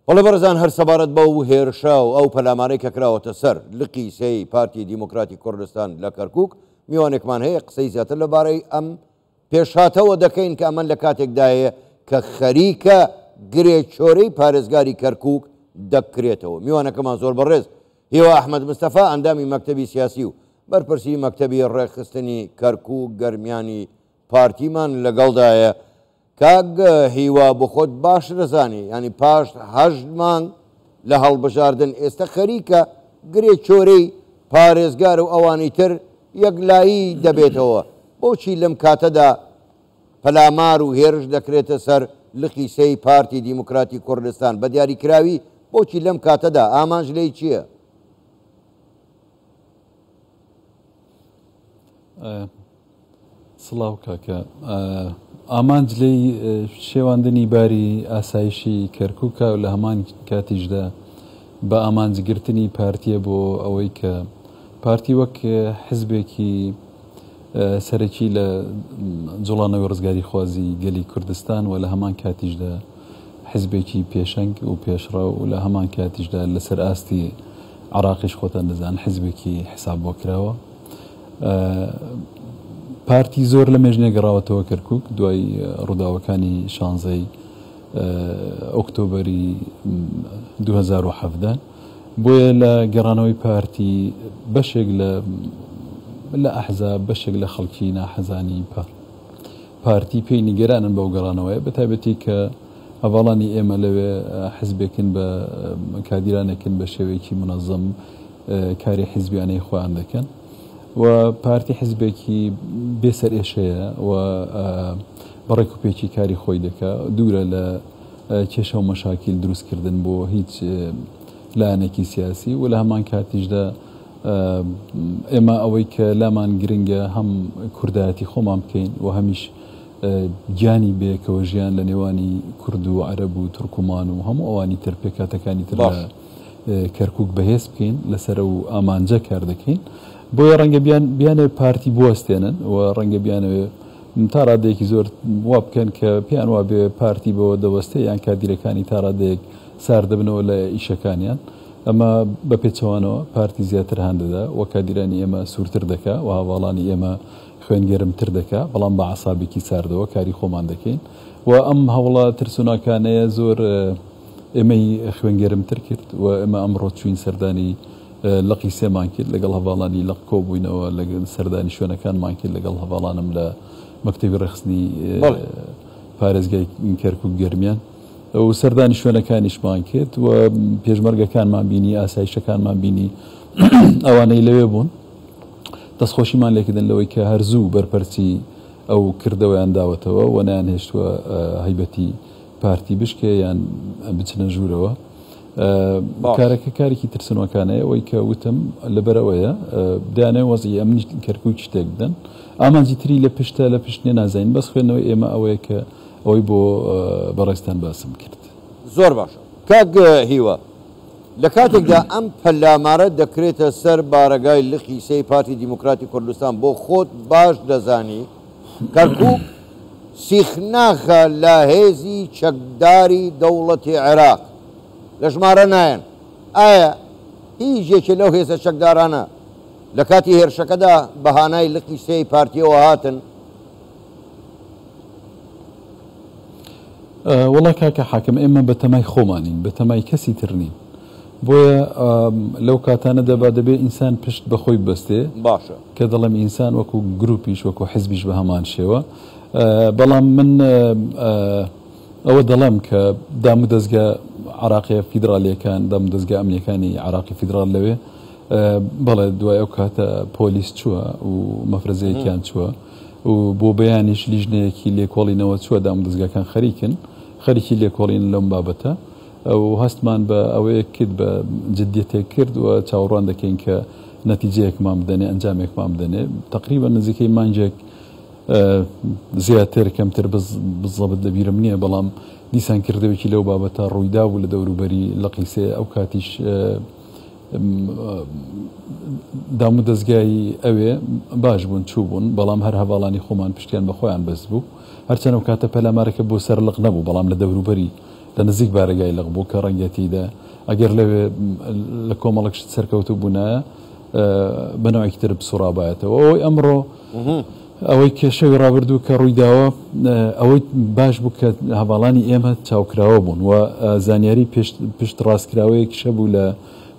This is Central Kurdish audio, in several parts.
بەڵێ بەڕێزان هەر سەبارەت بەو هێرشا و ئەو پەلامانەی کە کراوەتە سەر لقی سێی پارتی دیموکراتی کوردستان لە کەرکووک میوانێکمان هەیە قسەی زیاتر لەبارەی ئەم پێشهاتەوە دەکەین کە ئەمە لە کاتێکدایە کە خەریکە گرێچۆرەی پارێزگاری کەرکووک دەکرێتەوە. میوانەکەمان زۆر بەڕێز هیوا ئەحمەد مستەفا ئەندامی مەکتەبی سیاسی و بەرپرسی مەکتەبی ڕێکخستنی کەرکووک گەرمیانی پارتیمان لەگەڵدایە. کاک هیوا بۆ خۆت باش دەزانی ینی پاش 8 مانگ لە هەڵبژاردن ئێستا خەریکە گرێچۆرەی پارێزگار و ئەوانی تر یەکلایی دەبێتەوە. بۆچی لەم کاتەدا پەلامار و هێرش دەکرێتە سەر لقی سێی پارتی دیموکراتی کوردستان بە دیاریکراوی بۆچی لەم کاتەدا ئامانج لێی چییە؟ سڵاو کاکە، ئامانج لێی شێواندنی باری ئاسایشی کەرکووکە و لە هەمان کاتیشدا بە ئامانجگرتنی پارتیە بۆ ئەوەی کە پارتی وەک حزبێکی سەرەکی لە جوڵانەوەی ڕزگاری خوازی گەلی کوردستان و لە هەمان کاتیشدا حزبێکی پێشەنگ و پێشڕە و لە هەمان کاتیشدا لەسەر ئاستی عراقیش خۆتان دەزان حزبێکی حساب بۆ کراوە. پارتی زۆر لە مێژنێ گەڕاوەتەوە کەرکووک دوای ڕووداوەکانی 16 ئۆکتۆبەری 2017 بۆیە لە گەڕانەوەی پارتی بەشێک لە ئەحزاب بەشێک لە خەڵکی ناحەزانی پارتی پێی نیگەرانن بەو گەڕانەوەی بە تایبەتی کە هەواڵانی ئێمە لەوێ حزبێکن بە کادیرانێکن بە شێوەیەکی منەظەم کاری حیزبیانەی خۆیان دەکەن و پارتی حزبێکی بێسەر ئێشەیە و بەڕێک و پێکی کاری خۆی دەکا دوورە لە کێشە و مەشاکیل دروستکردن بۆ هیچ لایەنێکی سیاسی و لە هەمان کاتیشدا ئێمە ئەوەی کە لامان گرنگە هەم کوردایەتی خۆمان بکەین و هەمیش گیانی بێکەوە ژیان لە نێوانی کورد و عەرەب و تورکمان و هەموو ئەوانی تر پێکاتەکانی تر لە کەرکووک بەهێز بکەین لەسەر و ئامانجە کار دەکەین بۆیە ڕەنگە بیانێ پارتی بوەستێنن و ڕەنگە بیانەوێ تا ڕادەیەکی زۆر وا بکەن کە پێیان وا بێ پارتی بەوە دەوەستێ یان کادیرەکانی تا ڕادەیەک سار دەبنەوە لە ئیشەکانیان ئەمە بە پێچەوانەوە پارتی زیاتر هەندەدا و کادیرانی ئێمە سوورتر دەکا و هاواڵانی ئێمە خوێنگەرمتر دەکا بەڵام بە عەسابێکی ساردەوە کاری خۆمان دەکەین و ئەم هەوڵە ترسوناکانەیە زۆر ئێمەی خوێنگەرمتر کرد و ئێمە ئەمڕۆ چوین سەردانی لقی سێمان کرد لەگەڵ هەواڵانی لەق کۆبووینەوە لە سەردانی شوێنەکانمان کرد لەگەڵ هەواڵانم لە مەکتەبی ڕێخستنی پارێزگای کەرکووک گەرمیان و سەردانی شوێنەکانیشمان کرد و پێشمەرگەکانمان بینی ئاسایشەکانمان بینی ئەوانەی لەوێ بوون دەستخۆشیمان لێکردن لەوەی کە هەرزوو بەرپەرچی ئەو کردەوەیان داوەتەوە و نەیان هێشتووە هەیبەتی پارتی بشکێ یان بچنە ژوورەوە. کارەکە کارێکی ترسنەوەکانەیە ئەوەی کە وتم لەبەرەوەیە دایانەوە وەزعی ئەمنی کەرکووک شتێک بدەن ئامانجی تری لە پشتە لە پشتێ نازانین بەس خوێندنەوەی ئێمە ئەوەیە کە ئەوەی بۆ بەڕێستان باسم کرد. زۆر باشە کاک هیوا لە کاتێکدا ئەم پەلامارە دەکرێتە سەر بارەگای لقی سێی پارتی دیموکراتی کوردستان بۆ خۆت باش دەزانی کەرکووک سیخناخە لە هێزی چەکداری دەوڵەتی عێراق لە ژمارە نایەن ئایا هیچێکی لەو هێزە چەکدارانە لە کاتی هێرشەکەدا بەهانای لقی سێی پارتیەوە هاتن؟ وەڵا کاکە حاکم ئێمە بە تەمای خۆمانین بە تەمای کەسی تر نین بۆیە لەو کاتانەدا با دەبێ ئینسان پشت بەخۆی بەستێ باشە کە دەڵێم ئینسان وەکو گروپیش وەکو حزبیش بە هەمان شێوە بەڵام من ئەوە دەڵێم کە دام و دەستگا عراقی فیدراالیەکان دام و دەستگا ئەمنیەکانی عراقی فیدرال لەوێ بەڵێ دوای ئەو کاتە پۆلیس چووە و مەفرەزەیەکیان چووە و بۆ بەیانیش لیژنەیەکی لێکۆڵینەوە چووە دام و دەستگاکان خەریکی لێکۆڵین لەم بابەتە و هەستمان بە ئەوەیە کرد بە جددیەتێک کرد و چاوەڕوان دەکەین کە نەتیجەیەکمان بدەنێ ئەنجامێکمان بدەنێ تقریبا نزیکەی مانجێک زیاتر کەمتر بزەبت لەبیرم نییە بەڵام دیسان کردەوەکی لەو بابەتە ڕوویدا بوو لە دەوروبەری لقی سێ ئەو کاتیش دام و دەستگای ئەوێ باش بوون چوو بوون بەڵام هەر هەواڵانی خۆمان پشتیان بە خۆیان بەس بوو هەرچەنە ئەو کاتە پەلامارەکە بۆ سەر لق نەبوو بەڵام لە دەوروبەری لە نزیک بارەگای لەق بوو کە ڕەنگەتیدا ئەگەر لەوێ لە کۆمەڵێکشت سەرکەوتو بوونە بەنەوەیەکی تر بسوڕابایەتەوە ئەوەی ئەمڕۆ ئەوەی کێشەوی ڕابردوو کە ڕوویداوە ئەوەی باش بوو کە هەواڵانی ئێمە چاوکراوە بوون و زانیاری پشت ڕاستکراوەیەکیشە بوو لە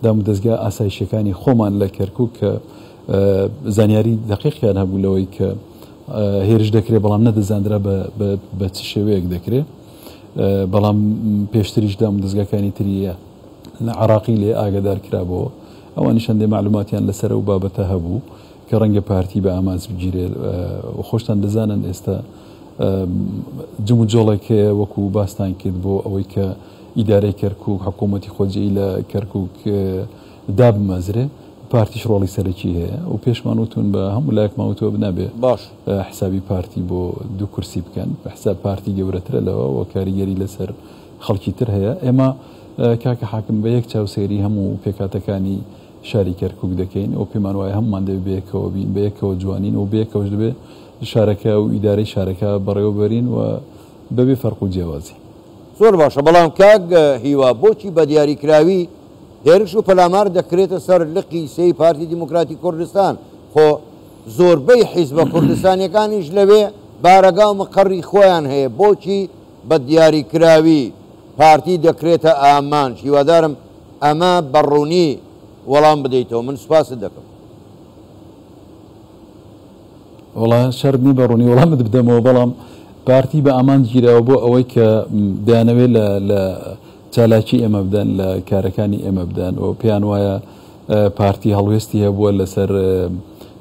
دام و دەستگا ئاسایشەکانی خۆمان لە کەرکووک کە زانیاری دقیقیان هەبوو لەوەی کە هێرش دەکرێت بەڵام نەدەزاندرا بە چ شێوەیەک دەکرێت بەڵام پێشتریش دام و دەستگاکانی تریە لە عراقی لێ ئاگادار کرابەوە ئەوانی شەندێ معلوماتیان لەسەر و بابەتە هەبوو کە ڕەنگە پارتی بە ئامانج بگیرێت خۆشتان دەزانن ئێستا جم و جۆڵێک وەکو باستان کرد بۆ ئەوەی کە ئیدارەی کەرکووک حکوومەتی خۆجێی لە کەرکووک دابمەزرێ پارتیش ڕۆڵی سەرەکی هەیە و پێشمان وتون بە هەموو لایەکماوتەوە بنابێ باش حسابی پارتی بۆ دوو کورسی بکەن بە حساب پارتی گەورەترە لەوە و کاریگەری لەسەر خەڵکی تر هەیە ئێمە کاکە حاکم بە یەک چاوسێری هەموو پێکاتەکانی شاری کەرکووک دەکەین ئەو پێمان وایە هەمومان دەبێت بەیەکەوە بین بەیەکەوە جوانین و بەیەکەوەش دەبێت شارەکە و ئیدارەی شارەکە بەڕێوەبەرین و بەبێ فەرق و جیاوازی زۆر باشە بەڵام کاک هیوا بۆچی بە دیاریکراوی هێرش و پەلامار دەکرێتە سەر لقی سەی پارتی دیموکراتی کوردستان خۆ زۆربەی حیزبە کوردستانیەکانیش لەوێ بارەگا و مەقەڕی خۆیان هەیە بۆچی بە دیاریکراوی پارتی دەکرێتە ئامان هیوادارم ئەمە بەڕوونی وەڵام بدەیتەوە من سوپاست دەکەم وڵا شەرنی بەڕوونی وەڵامت بدەمەوە بەڵام پارتی بە ئامان گیرەوە بۆ ئەوەی کە دەیانەوێت لە چالاکی ئێمە بدەن لە کارەکانی ئێمە بدەن و پێیان وایە پارتی هەڵوێستی هەبووە لەسەر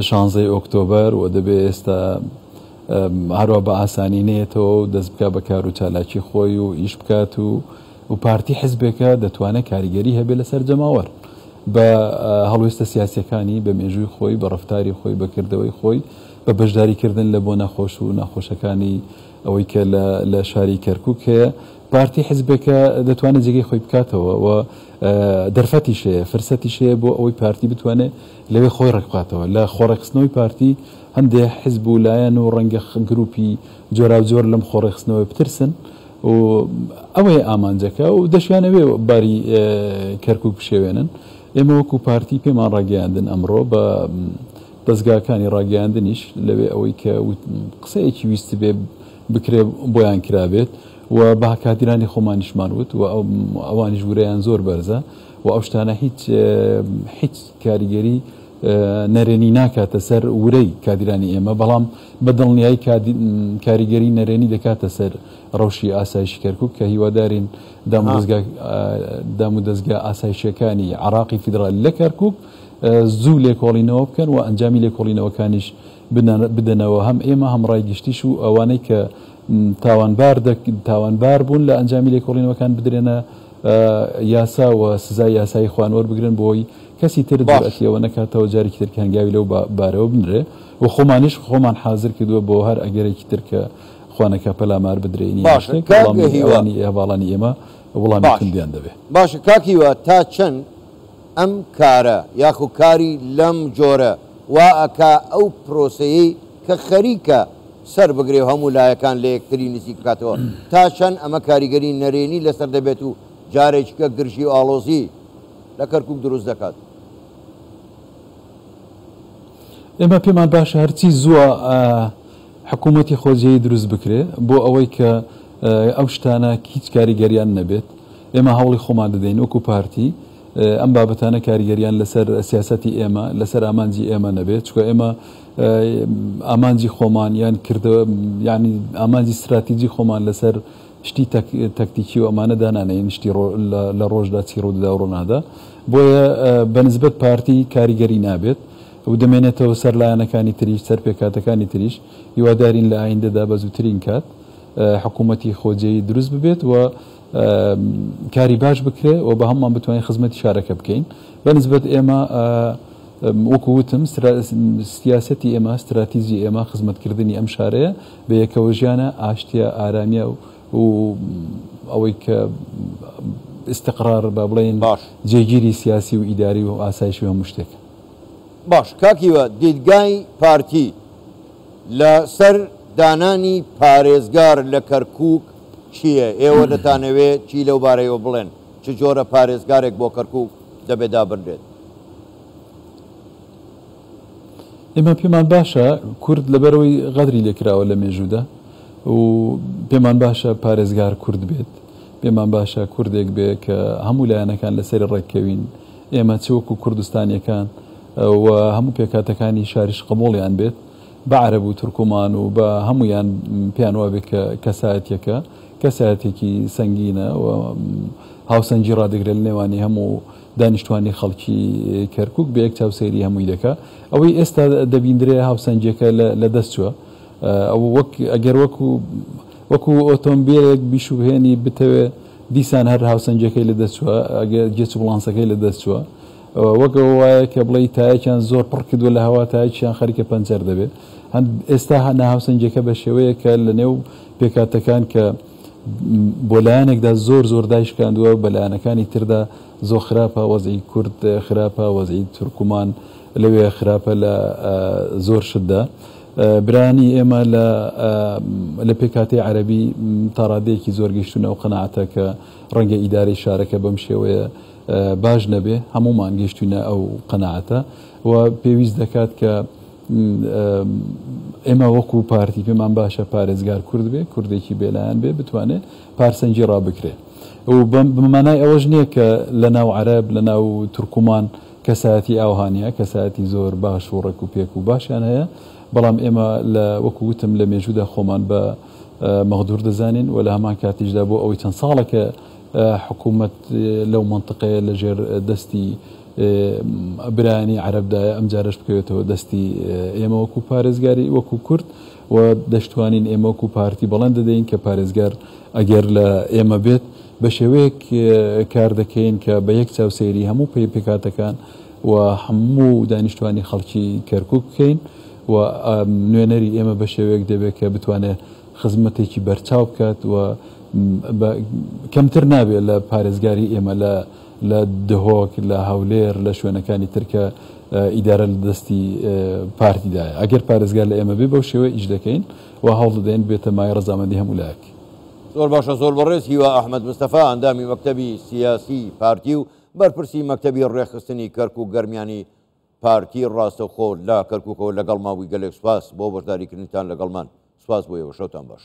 16 ئۆکتۆبەر و دەبێت ئێستا هەروە بە ئاسانی نێتەوە دەست بکە بە کار و چالاکی خۆی و ئیش بکات و پارتی حزبێکە دەتوانێت کاریگەری هەبێت لەسەر جەماوەر بە هەڵوێستە سیاسەکانی بە مێژووی خۆی بە ڕفتاری خۆی بەکردەوەی خۆی بە بەشداریکردن لە بۆ نەخۆش و ناخۆشەکانی ئەوەی کە لە شاری کەرکووک هەیە پارتی حزبێکە دەتوانێت جێگەی خۆی بکاتەوە و دەرفەتی شەیە فرسەتی شەیە بۆ ئەوەی پارتی بتوانێت لەوێ خۆی ڕێکخاتەوە لە خۆڕێخستنەوەی پارتی هەندێک حزب و لایەن و ڕەنگە گروپی جۆرا جۆر لەم خۆڕێخستنەوەی بترسن و ئەوەیە ئامانجەکە و دەشیانەوێ باری کەرکووک بشێوێنن ئێمە وەکو پارتی پێمان ڕاگەیاندن ئەمڕۆ بە دەستگاکانی ڕاگەیاندنیش لەوێ ئەوەی کە قسەیەکی ویست بێ بکرێ بۆیان کرابێت و بە کاتیرانی خۆمانیشمان وت و ئەوانی ژوورەیان زۆر بەرزە و ئەو شتانە هیچ کاریگەری نەرێنی ناکاتە سەر ورەی کادیرانی ئێمە بەڵام بە دڵنیایی کاریگەری نەرێنی دەکاتە سەر ڕەوشی ئاسایشی کەرکووک کە هیوادارین دام و دەستگا ئاسایشەکانی عراقی فیدرالی لە کەرکووک زوو لێکۆڵینەوە بکەن و ئەنجامی لێکۆڵینەوەکانیش بدەنەوە هەم ئێمە هەم ڕایگشتیش و ئەوانەی کە تاوانبار بوون لە ئەنجامی لێکۆڵینەوەکان بدرێنە یاسا و سزای یاسایی خوانوەر بگرن بۆی کەسی تر دەرەتیەوە نەکاتەوە جارێکی تر هەنگاوی لەو بارەوە بنرێ و خۆمانیش خۆمان حازر کردووە بۆ هەر ئەگەرێکی تر کە خوانەکە پەلامار بدرێنی ئەوانی هەواڵانی ئێمە وەڵامی کوندیان دەبێت باشە کاکیوە تا چەند ئەم کارە یاخو کاری لەم جۆرە وا ئەکا ئەو پرۆسەیەی کە خەریکە سەر بگرێ و هەموو لایەکان لە یەکتری نزیک بکاتەوە تا چەند ئەمە کاریگەری نەرێنی لەسەر دەبێت و جارێککە گرژی و ئاڵۆزی لە کەرکووک دروست دەکات ئێمە پێمان باشە هەرچی زووە حکوومەتی خۆجێی دروست بکرێ بۆ ئەوەی کە ئەو شتانە هیچ کاریگەریان نەبێت ئێمە هەوڵی خۆمان دەدەین وەکو پارتی ئەم بابەتانە کاریگەریان لەسەر سیاسەتی ئێمە لەسەر ئامانجی ئێمە نەبێت چکە ئێمە ئامانجی خۆمان یان کردەوە ینی ئامانجی استراتیجی خۆمان لەسەر شتی تەکتیکی و ئەمانە دانانەیە شتی لە ڕۆژدا چیرۆدا و ڕۆنادا بۆیە بەنسبەت پارتی کاریگەری نابێت و دەمێنێتەوە سەر لایەنەکانی تریش سەر پێکاتەکانی تریش هیوادارین لە ئایندەدا بە زووترین کات حکوومەتی خۆجێی دروست ببێت و کاری باش بکرێ و بە هەممان بتوانین خزمەتی شارەکە بکەین بەنسبەت ئێمە وەکووتم سیاسەتی ئێمە استراتیژی ئێمە خزمەتکردنی ئەم شارەیە بە یەکەوە ژیانە ئاشتیە ئارامیە و ئەوەی کە استقرار با بڵێن جێگیری سیاسی و ئیداری و ئاسایشی هەموو شتێک باش کاکیوە دیدگای پارتی لە سەر دانانی پارێزگار لە کەرکووک چییە؟ ئێوە دەتانەوێت چی لەو بارەیەوە بڵێن؟ چ جۆرە پارێزگارێک بۆ کەرکووک دەبێت دابدرێت؟ ئێمە پێمان باشە کورد لەبەرەوەی غەدری لێکراوە لە مێژوودا و پێمان باشە پارێزگار کورد بێت، پێمان باشە کوردێک بێ کە هەموو لایەنەکان لەسەر ڕێککەوین. ئێمە چوەکو کوردستانیەکان و هەموو پێکاتەکانی شاریش قبوڵیان بێت بە عەرەب و تورکمان و بە هەمویان پێیان وابێت کە کەسایەتێکە کەسایەتێکی سەنگینە و هاوسەنجی ڕادەگرێت لە نێوانی هەموو دانیشتوانی خەڵکی کەرکووک بە یەک چاوسەیری هەمووی دەکات. ئەوەی ئێستا دەبیندرێ هاوسەنجەکە لە دەست چووە، ئەو ئەگەر وەکو ئۆتۆمبیلێک بیشوهێنی بتەوێ دیسان هەر هاوسەنجەکەی لە دەست چووە، ئەگەر جێچ بڵانسەکەی لە دەست چووە، وەکەوە وایە کە بڵێ تایەکیان زۆر پڕ کردووە لە هەوا تایەکیان خەریکە پەنجەر دەبێت. ئێستا هەنا هاوسەنجەکە بە شێوەیە کە لە نێو پێکاتەکان کە بۆ لایەنێکدا زۆر دایشکاندووە بە لایەنەکانی تردا زۆر خراپە، وەزعی کورد خراپە، وەزعی تورکمان لەوێ خراپە لە زۆر شتدا. برانی ئێمە لە پێکاتی عەرەبی تا ڕادەیەکی زۆر گەیشتونە ئەو قەناعەتە کە ڕەنگە ئیدارەی شارەکە بەم شێوەیە باش نەبێ، هەمومان گەیشتونە ئەو قەناعەتە و پێویست دەکات کە ئێمە وەکو پارتی پێمان باشە پارێزگار کورد بێ، کوردێکی بێلایەن بێ بتوانێت پارسەنجی ڕابکرێ و بمانای ئەوەش نییە کە لە ناو عەرەب لە ناو تورکمان کەسایەتی ئاوهانیە، کەسایەتی زۆر باش و ڕێک و پێک و باشیان هەیە، بەڵام ئێمە وەکو وتم لە مێژوودا خۆمان بە مەغدوور دەزانین و لە هەمان کاتیشدا بۆ ئەوەی چەند ساڵێکە حکوومەت لەو منطقەیە لەژێر دەستی برانی عەرەبدایە ئەم جارش بکەوێتەوە دەستی ئێمە وەکو پارێزگاری وەکو کورد و دەشتوانین ئێمە وەکو پارتی بەڵێن دەدەین کە پارێزگار ئەگەر لە ئێمە بێت بە شێوەیەک کار دەکەین کە بە یەک چاوسەیری هەموو پێکاتەکان و هەموو دانیشتوانی خەڵکی کەرکووک بکەین و نوێنەری ئێمە بە شێوەیەک دەبێت کە بتوانێت خزمەتێکی بەرچاو بکات و کەمتر نابێت لە پارێزگاری ئێمە لە دهۆک لە هەولێر لە شوێنەکانی ترکە ئیدارە لە دەستی پارتیدایە. ئەگەر پارێزگار لە ئێمە بێ بەو شێوەیە ئیش دەکەین و هەوڵ دەدەین بێتە مای ڕەزامەندی هەموو لایەک. زۆر باشە، زۆر بەڕێز. هیوا ئەحمەد مستەفا ئەندامی مەکتەبی سیاسی پارتی و بەرپرسی مەکتەبی ڕێخستنی کەرکووک گەرمیانی پارتی ڕاستەوخۆ لە کەرکووکەوە لەگەڵ ماوەی گەلێک سوپاس بۆ بەشداریکردنتان لەگەڵمان. سوپاس بۆ ئێوە، شەوتان باش.